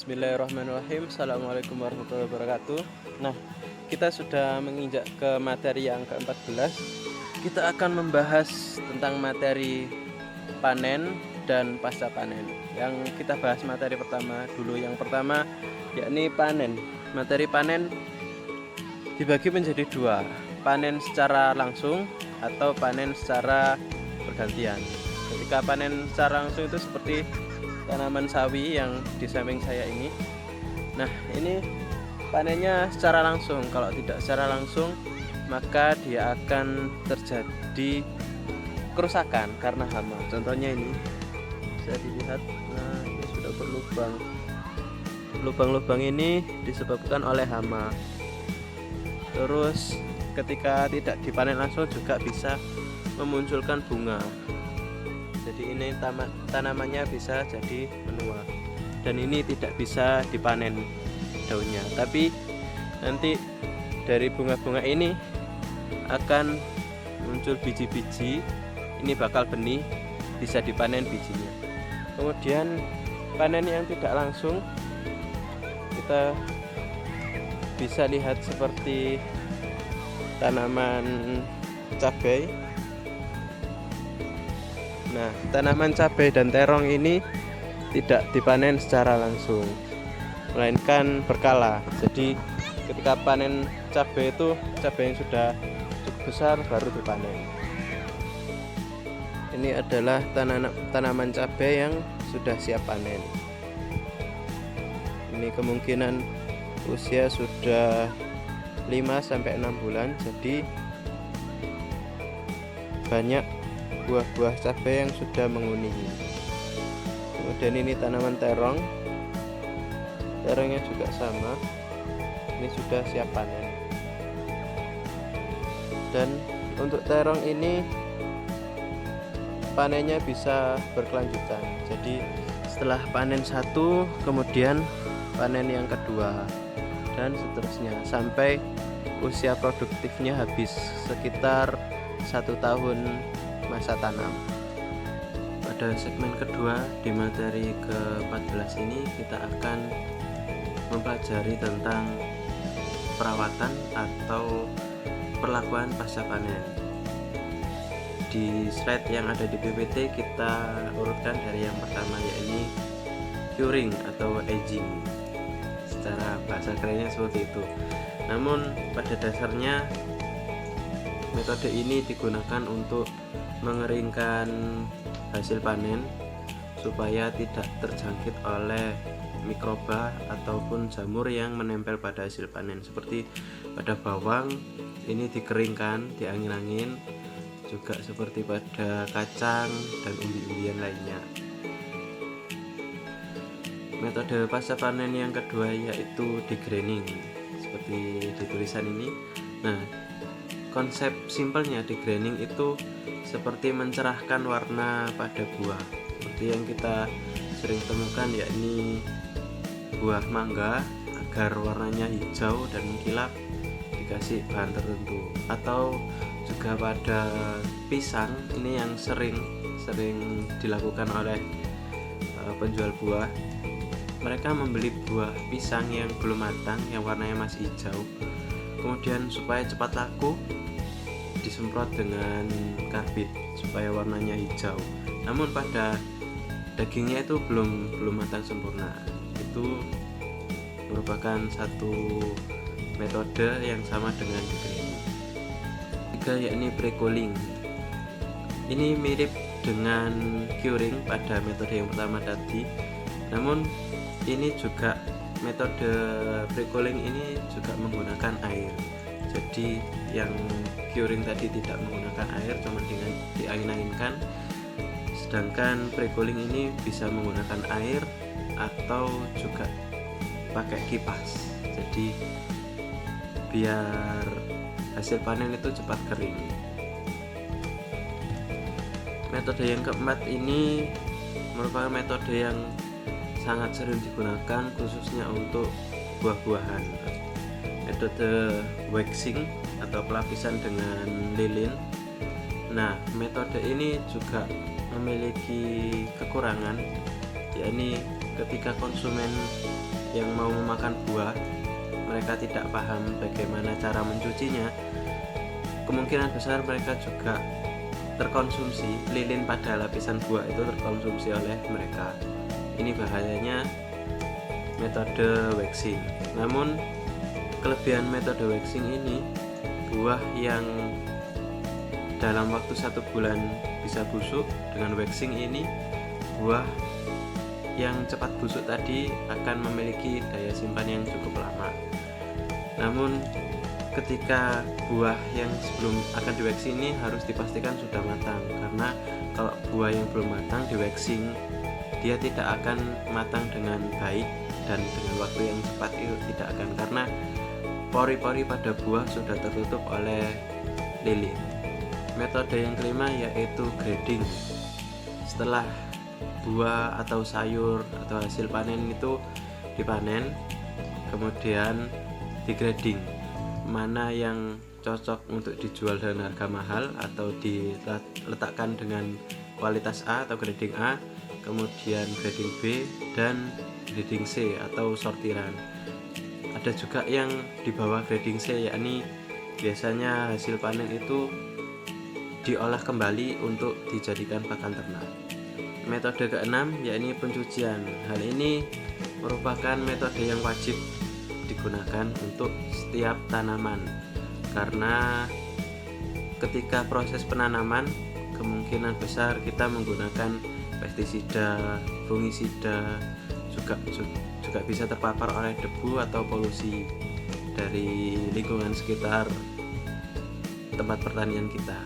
Bismillahirrahmanirrahim. Assalamualaikum warahmatullahi wabarakatuh. Nah, kita sudah menginjak ke materi yang ke-14. Kita akan membahas tentang materi panen dan pasca panen. Yang kita bahas materi pertama dulu. Yang pertama yakni panen. Materi panen dibagi menjadi dua, panen secara langsung atau panen secara bergantian. Ketika panen secara langsung itu seperti tanaman sawi yang di samping saya ini. Nah, ini panennya secara langsung. Kalau tidak secara langsung, maka dia akan terjadi kerusakan karena hama. Contohnya ini bisa dilihat, nah ini sudah berlubang. Lubang-lubang ini disebabkan oleh hama. Terus ketika tidak dipanen langsung juga bisa memunculkan bunga. Jadi ini tanamannya bisa jadi menua, dan ini tidak bisa dipanen daunnya, tapi nanti dari bunga-bunga ini akan muncul biji-biji. Ini bakal benih, bisa dipanen bijinya. Kemudian panen yang tidak langsung, kita bisa lihat seperti tanaman cabai. Nah, tanaman cabai dan terong ini tidak dipanen secara langsung, melainkan berkala. Jadi ketika panen cabai itu, cabai yang sudah cukup besar baru dipanen. Ini adalah tanaman cabai yang sudah siap panen. Ini kemungkinan usia sudah 5-6 bulan, jadi banyak buah-buah cabai yang sudah menguning. Kemudian ini tanaman terong. Terongnya juga sama. Ini sudah siap panen. Dan untuk terong ini panennya bisa berkelanjutan. Jadi setelah panen satu, kemudian panen yang kedua, dan seterusnya sampai usia produktifnya habis, sekitar 1 tahun masa tanam. Pada segmen kedua di materi ke-14 ini kita akan mempelajari tentang perawatan atau perlakuan pasca panen. Di slide yang ada di PPT kita urutkan dari yang pertama, yakni curing atau aging. Secara bahasa kerennya seperti itu. Namun pada dasarnya metode ini digunakan untuk mengeringkan hasil panen supaya tidak terjangkit oleh mikroba ataupun jamur yang menempel pada hasil panen. Seperti pada bawang, ini dikeringkan, diangin-angin, juga seperti pada kacang dan umbi-umbian lainnya. Metode pasca panen yang kedua yaitu degraining, seperti di tulisan ini. Nah, konsep simpelnya degraining itu seperti mencerahkan warna pada buah, seperti yang kita sering temukan, yakni buah mangga agar warnanya hijau dan mengkilap dikasih bahan tertentu. Atau juga pada pisang, ini yang sering dilakukan oleh penjual buah. Mereka membeli buah pisang yang belum matang, yang warnanya masih hijau, kemudian supaya cepat laku disemprot dengan karbit supaya warnanya hijau. Namun pada dagingnya itu belum matang sempurna. Itu merupakan satu metode yang sama dengan degraining. Ketiga yakni pre-cooling. Ini mirip dengan curing pada metode yang pertama tadi. Namun ini juga metode pre-cooling ini juga menggunakan air. Jadi yang curing tadi tidak menggunakan air, cuma dengan diangin-anginkan. Sedangkan pre-cooling ini bisa menggunakan air atau juga pakai kipas. Jadi biar hasil panen itu cepat kering. Metode yang keempat ini merupakan metode yang sangat sering digunakan khususnya untuk buah-buahan. Metode waxing atau pelapisan dengan lilin. Nah, metode ini juga memiliki kekurangan, yakni ketika konsumen yang mau memakan buah mereka tidak paham bagaimana cara mencucinya, kemungkinan besar mereka juga terkonsumsi, lilin pada lapisan buah itu terkonsumsi oleh mereka. Ini bahayanya metode waxing. Namun kelebihan metode waxing ini, buah yang dalam waktu 1 bulan bisa busuk dengan waxing ini, buah yang cepat busuk tadi akan memiliki daya simpan yang cukup lama. Namun ketika buah yang sebelum akan di waxing ini harus dipastikan sudah matang, karena kalau buah yang belum matang di waxing dia tidak akan matang dengan baik dan dengan waktu yang cepat itu tidak akan, karena pori-pori pada buah sudah tertutup oleh lilin. Metode yang kelima yaitu grading. Setelah buah atau sayur atau hasil panen itu dipanen, kemudian digrading, mana yang cocok untuk dijual dengan harga mahal atau diletakkan dengan kualitas A atau grading A, kemudian grading B dan grading C atau sortiran. Ada juga yang di bawah grading C, yakni biasanya hasil panen itu diolah kembali untuk dijadikan pakan ternak. Metode keenam yakni pencucian. Hal ini merupakan metode yang wajib digunakan untuk setiap tanaman, karena ketika proses penanaman kemungkinan besar kita menggunakan pestisida, fungisida, juga bisa terpapar oleh debu atau polusi dari lingkungan sekitar tempat pertanian kita.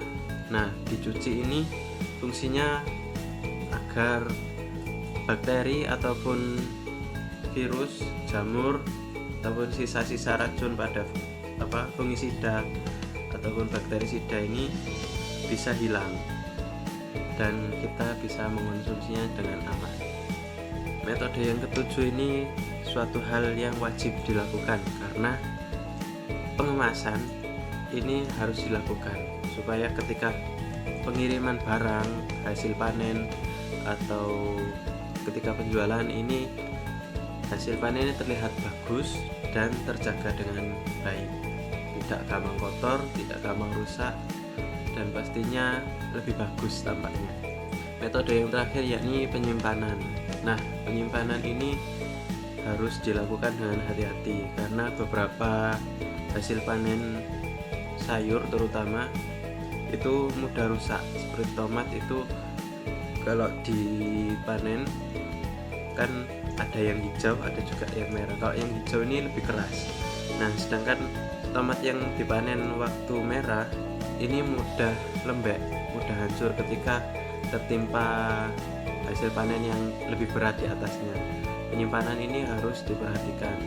Nah, dicuci ini fungsinya agar bakteri ataupun virus, jamur ataupun sisa-sisa racun pada fungisida ataupun bakterisida ini bisa hilang dan kita bisa mengonsumsinya dengan aman. Metode yang ketujuh ini suatu hal yang wajib dilakukan, karena pengemasan ini harus dilakukan supaya ketika pengiriman barang hasil panen atau ketika penjualan ini hasil panennya terlihat bagus dan terjaga dengan baik, tidak gampang kotor, tidak gampang rusak, dan pastinya lebih bagus tampaknya. Metode yang terakhir yakni penyimpanan. Nah, penyimpanan ini harus dilakukan dengan hati-hati, karena beberapa hasil panen sayur terutama itu mudah rusak. Seperti tomat itu kalau dipanen kan ada yang hijau, ada juga yang merah. Kalau yang hijau ini lebih keras. Nah, sedangkan tomat yang dipanen waktu merah ini mudah lembek, mudah hancur ketika tertimpa hasil panen yang lebih berat di atasnya. Penyimpanan ini harus diperhatikan.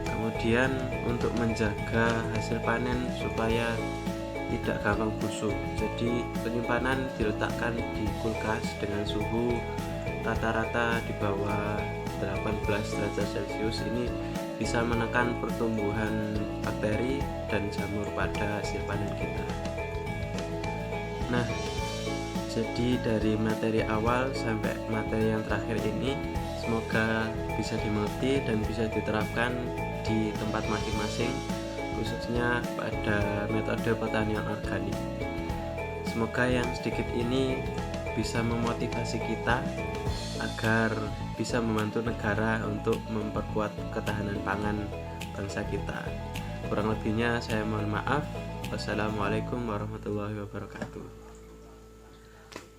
Kemudian untuk menjaga hasil panen supaya tidak gampang busuk, jadi penyimpanan diletakkan di kulkas dengan suhu rata-rata di bawah 18 derajat Celcius. Ini bisa menekan pertumbuhan bakteri dan jamur pada hasil panen kita. Nah, jadi dari materi awal sampai materi yang terakhir ini semoga bisa dimengerti dan bisa diterapkan di tempat masing-masing, khususnya pada metode pertanian organik. Semoga yang sedikit ini bisa memotivasi kita agar bisa membantu negara untuk memperkuat ketahanan pangan bangsa kita. Kurang lebihnya saya mohon maaf. Wassalamualaikum warahmatullahi wabarakatuh.